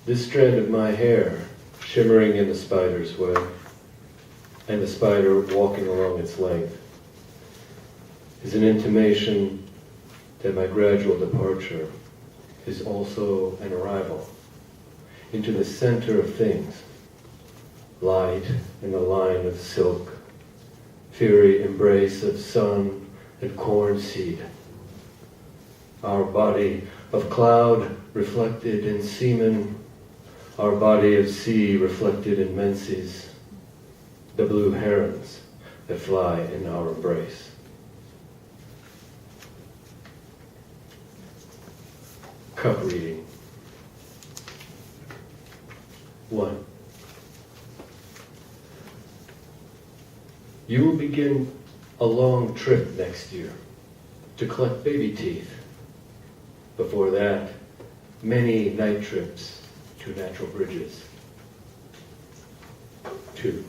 This strand of my hair, shimmering in the spider's web, and the spider walking along its length, is an intimation that my gradual departure is also an arrival into the center of things, light in the line of silk, fiery embrace of sun and corn seed, our body of cloud reflected in semen, our body of sea reflected in menses, the blue herons that fly in our embrace. Cup reading. 1. You will begin a long trip next year to collect baby teeth. Before that, many night trips to natural bridges. 2.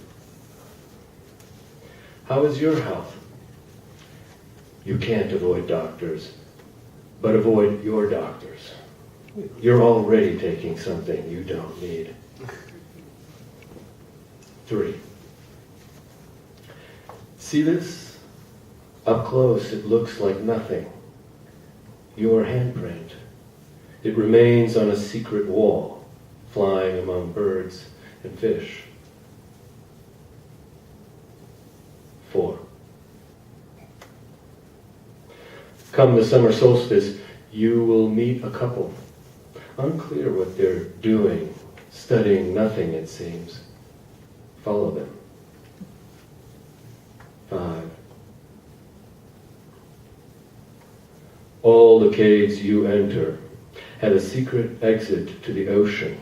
How is your health? You can't avoid doctors, but avoid your doctors. You're already taking something you don't need. 3. See this? Up close it looks like nothing. Your handprint. It remains on a secret wall, flying among birds and fish. 4. Come the summer solstice, you will meet a couple. Unclear what they're doing, studying nothing it seems. Follow them. 5. All the caves you enter had a secret exit to the ocean.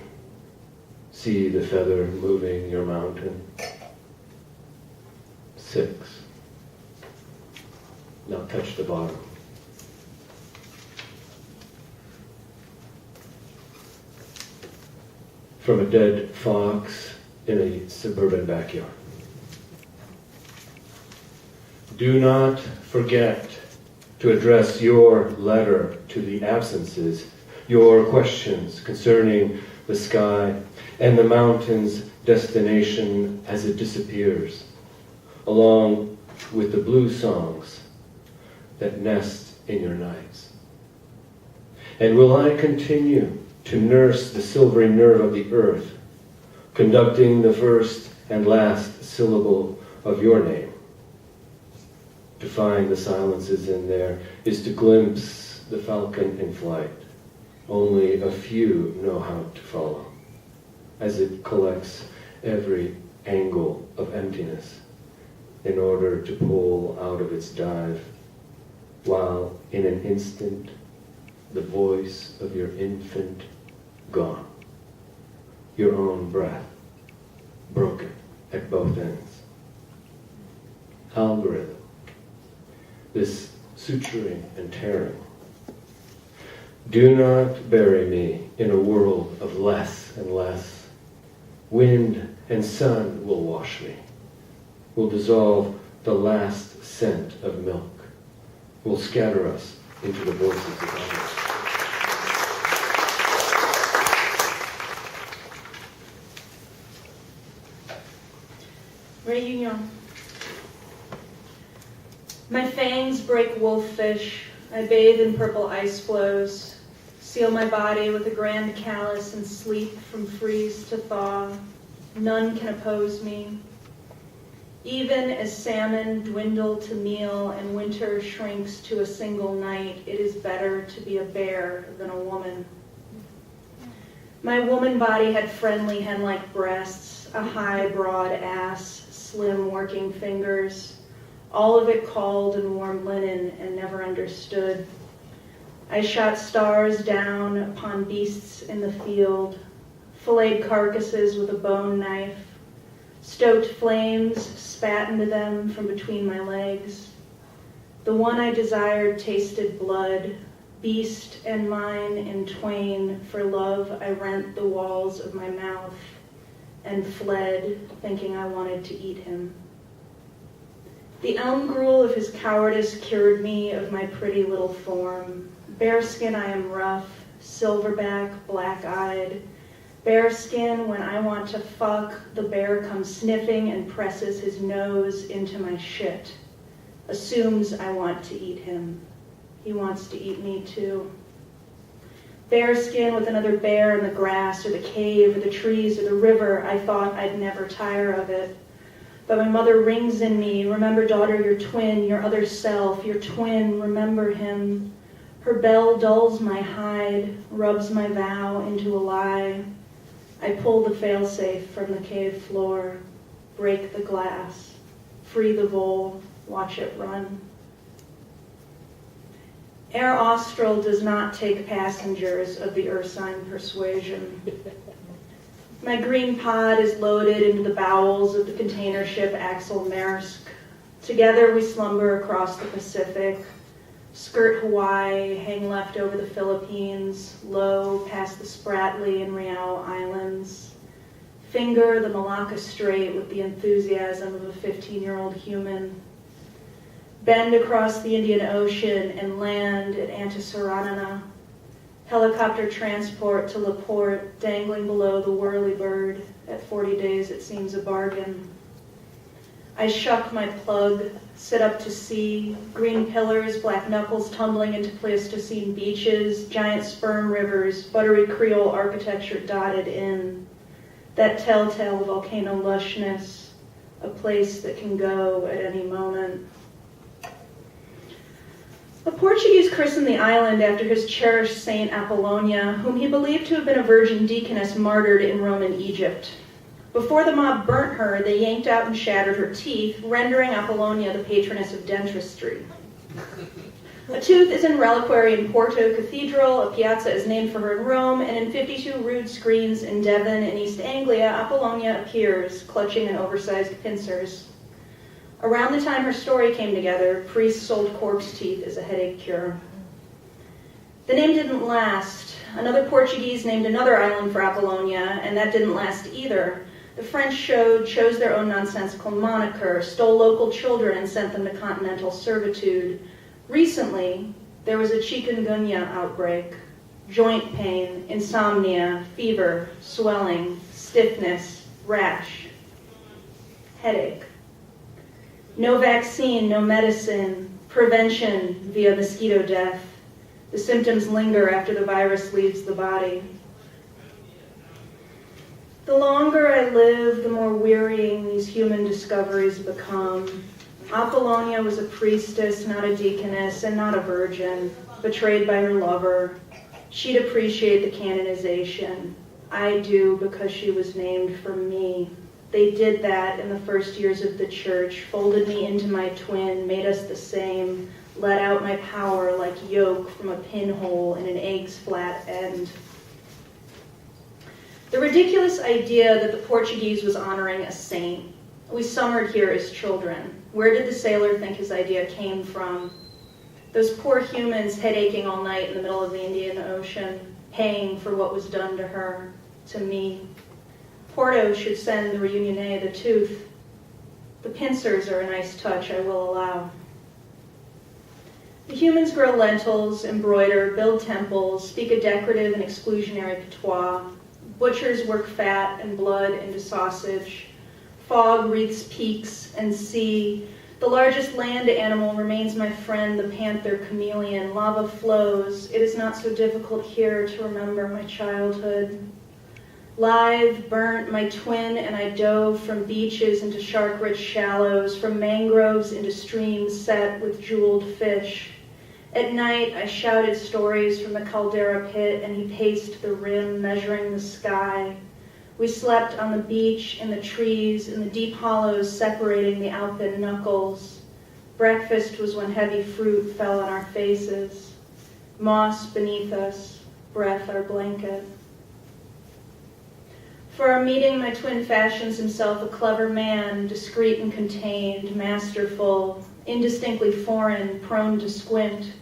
See the feather moving your mountain. 6. Now touch the bottom. From a dead fox in a suburban backyard. Do not forget to address your letter to the absences, your questions concerning the sky and the mountain's destination as it disappears, along with the blue songs that nest in your nights. And will I continue to nurse the silvery nerve of the earth, conducting the first and last syllable of your name? To find the silences in there is to glimpse the falcon in flight. Only a few know how to follow, as it collects every angle of emptiness in order to pull out of its dive, while in an instant the voice of your infant gone, your own breath broken at both ends. Algorithm, this suturing and tearing. Do not bury me in a world of less and less. Wind and sun will wash me, will dissolve the last scent of milk, will scatter us into the voices of others. Reunion. My fangs break wolffish. I bathe in purple ice flows, seal my body with a grand callus and sleep from freeze to thaw. None can oppose me. Even as salmon dwindle to meal and winter shrinks to a single night, it is better to be a bear than a woman. My woman body had friendly hen-like breasts, a high, broad ass, slim working fingers, all of it called in warm linen and never understood. I shot stars down upon beasts in the field, filleted carcasses with a bone knife, stoked flames, spat into them from between my legs. The one I desired tasted blood, beast and mine in twain. For love I rent the walls of my mouth and fled, thinking I wanted to eat him. The elm gruel of his cowardice cured me of my pretty little form. Bearskin I am rough, silverback, black-eyed, Bearskin, when I want to fuck, the bear comes sniffing and presses his nose into my shit. Assumes I want to eat him. He wants to eat me too. Bearskin with another bear in the grass or the cave or the trees or the river, I thought I'd never tire of it. But my mother rings in me, remember daughter, your twin, your other self, your twin, remember him. Her bell dulls my hide, rubs my vow into a lie. I pull the failsafe from the cave floor, break the glass, free the bowl, watch it run. Air Austral does not take passengers of the Ursine persuasion. My green pod is loaded into the bowels of the container ship Axel Maersk. Together we slumber across the Pacific, skirt Hawaii, hang left over the Philippines, low past the Spratly and Riau Islands, finger the Malacca Strait with the enthusiasm of a 15-year-old human, bend across the Indian Ocean and land at Antisaranana, helicopter transport to Laporte, dangling below the whirlybird. At 40 days it seems a bargain. I shuck my plug, sit up to sea, green pillars, black knuckles tumbling into Pleistocene beaches, giant sperm rivers, buttery Creole architecture dotted in. That telltale volcano lushness, a place that can go at any moment. A Portuguese christened the island after his cherished saint Apollonia, whom he believed to have been a virgin deaconess martyred in Roman Egypt. Before the mob burnt her, they yanked out and shattered her teeth, rendering Apollonia the patroness of dentistry. A tooth is in reliquary in Porto Cathedral, a piazza is named for her in Rome, and in 52 rood screens in Devon and East Anglia, Apollonia appears, clutching an oversized pincers. Around the time her story came together, priests sold corpse teeth as a headache cure. The name didn't last. Another Portuguese named another island for Apollonia, and that didn't last either. The French chose their own nonsensical moniker, stole local children and sent them to continental servitude. Recently, there was a chikungunya outbreak. Joint pain, insomnia, fever, swelling, stiffness, rash, headache. No vaccine, no medicine, prevention via mosquito death. The symptoms linger after the virus leaves the body. The longer I live, the more wearying these human discoveries become. Apollonia was a priestess, not a deaconess, and not a virgin, betrayed by her lover. She'd appreciate the canonization. I do because she was named for me. They did that in the first years of the church, folded me into my twin, made us the same, let out my power like yolk from a pinhole in an egg's flat end. The ridiculous idea that the Portuguese was honoring a saint. We summered here as children. Where did the sailor think his idea came from? Those poor humans headaching all night in the middle of the Indian Ocean, paying for what was done to her, to me. Porto should send the Reunionnais the tooth. The pincers are a nice touch, I will allow. The humans grow lentils, embroider, build temples, speak a decorative and exclusionary patois. Butchers work fat and blood into sausage. Fog wreaths peaks and sea. The largest land animal remains my friend, the panther chameleon. Lava flows. It is not so difficult here to remember my childhood. Live, burnt, my twin and I dove from beaches into shark-rich shallows, from mangroves into streams set with jeweled fish. At night, I shouted stories from the caldera pit, and he paced the rim, measuring the sky. We slept on the beach, in the trees, in the deep hollows separating the Alpin knuckles. Breakfast was when heavy fruit fell on our faces. Moss beneath us, breath our blanket. For our meeting, my twin fashions himself a clever man, discreet and contained, masterful, indistinctly foreign, prone to squint.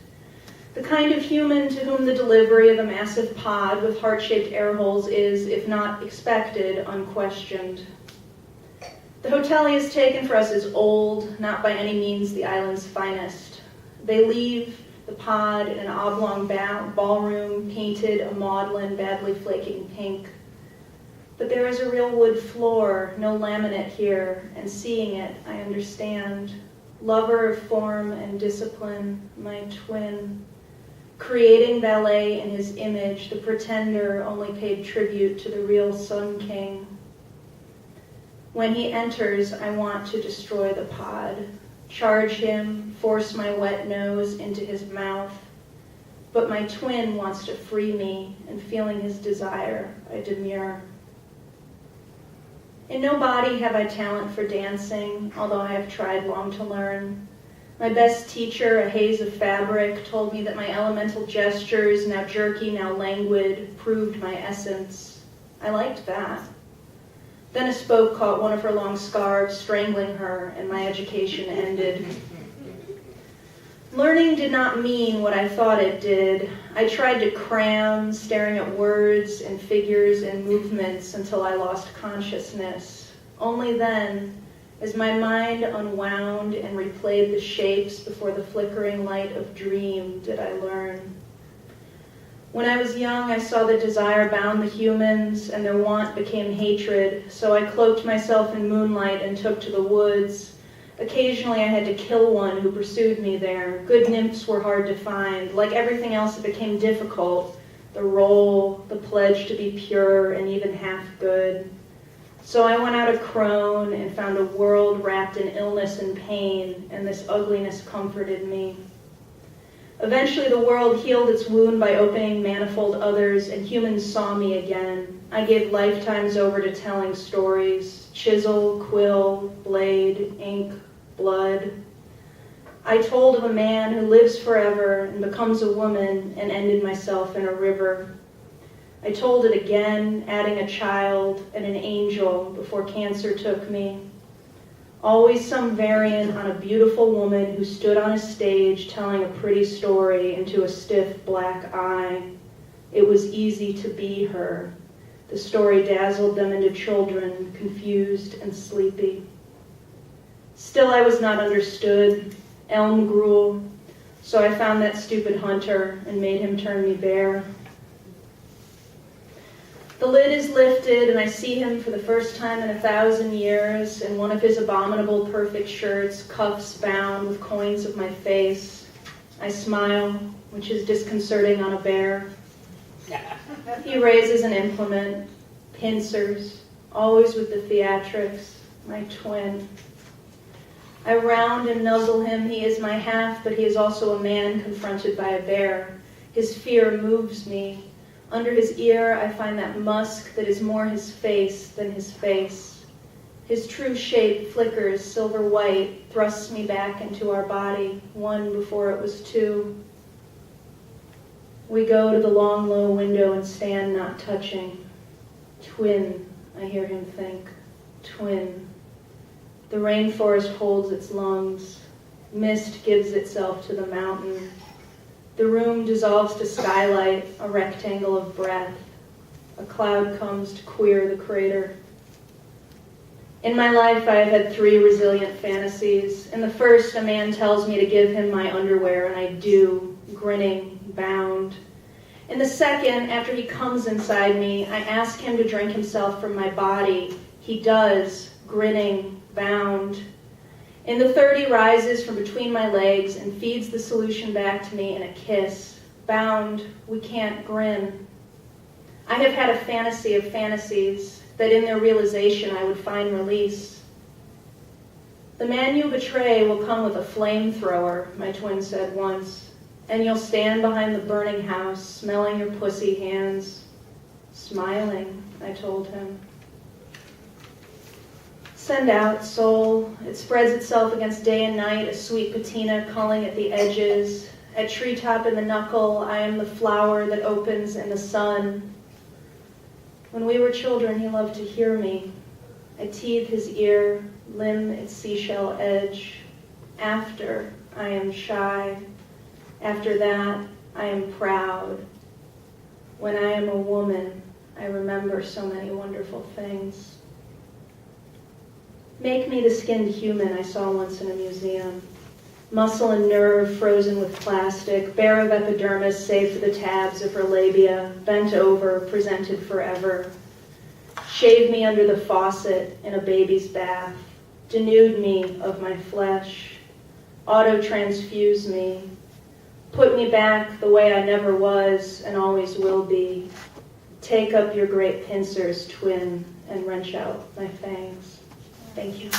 The kind of human to whom the delivery of a massive pod with heart-shaped air holes is, if not expected, unquestioned. The hotel he has taken for us is old, not by any means the island's finest. They leave the pod in an oblong ballroom painted a maudlin, badly flaking pink. But there is a real wood floor, no laminate here, and seeing it, I understand. Lover of form and discipline, my twin. Creating ballet in his image, the pretender only paid tribute to the real Sun King. When he enters, I want to destroy the pod, charge him, force my wet nose into his mouth. But my twin wants to free me, and feeling his desire, I demur. In no body have I talent for dancing, although I have tried long to learn. My best teacher, a haze of fabric, told me that my elemental gestures, now jerky, now languid, proved my essence. I liked that. Then a spoke caught one of her long scarves, strangling her, and my education ended. Learning did not mean what I thought it did. I tried to cram, staring at words and figures and movements until I lost consciousness. Only then, as my mind unwound and replayed the shapes before the flickering light of dream, did I learn. When I was young, I saw that desire bound the humans, and their want became hatred, so I cloaked myself in moonlight and took to the woods. Occasionally I had to kill one who pursued me there. Good nymphs were hard to find. Like everything else, it became difficult. The role, the pledge to be pure and even half good. So I went out a crone and found a world wrapped in illness and pain, and this ugliness comforted me. Eventually the world healed its wound by opening manifold others, and humans saw me again. I gave lifetimes over to telling stories. Chisel, quill, blade, ink, blood. I told of a man who lives forever and becomes a woman and ended myself in a river. I told it again, adding a child and an angel before cancer took me. Always some variant on a beautiful woman who stood on a stage telling a pretty story into a stiff black eye. It was easy to be her. The story dazzled them into children, confused and sleepy. Still I was not understood. Elm gruel. So I found that stupid hunter and made him turn me bare. The lid is lifted, and I see him for the first time in 1,000 years in one of his abominable perfect shirts, cuffs bound with coins of my face. I smile, which is disconcerting on a bear. He raises an implement, pincers, always with the theatrics, my twin. I round and nuzzle him. He is my half, but he is also a man confronted by a bear. His fear moves me. Under his ear, I find that musk that is more his face than his face. His true shape flickers silver white, thrusts me back into our body, one before it was two. We go to the long, low window and stand not touching. Twin, I hear him think. Twin. The rainforest holds its lungs. Mist gives itself to the mountain. The room dissolves to skylight, a rectangle of breath. A cloud comes to queer the crater. In my life, I have had 3 resilient fantasies. In the first, a man tells me to give him my underwear, and I do, grinning, bound. In the second, after he comes inside me, I ask him to drink himself from my body. He does, grinning, bound. In the third, he rises from between my legs and feeds the solution back to me in a kiss. Bound, we can't grin. I have had a fantasy of fantasies, that in their realization I would find release. The man you betray will come with a flamethrower, my twin said once, and you'll stand behind the burning house, smelling your pussy hands. Smiling, I told him. Send out, soul. It spreads itself against day and night, a sweet patina calling at the edges. At treetop in the knuckle, I am the flower that opens in the sun. When we were children, he loved to hear me. I teethe his ear, limn its seashell edge. After, I am shy. After that, I am proud. When I am a woman, I remember so many wonderful things. Make me the skinned human I saw once in a museum. Muscle and nerve frozen with plastic, bare of epidermis save for the tabs of her labia, bent over, presented forever. Shave me under the faucet in a baby's bath. Denude me of my flesh. Auto-transfuse me. Put me back the way I never was and always will be. Take up your great pincers, twin, and wrench out my fangs. Thank you.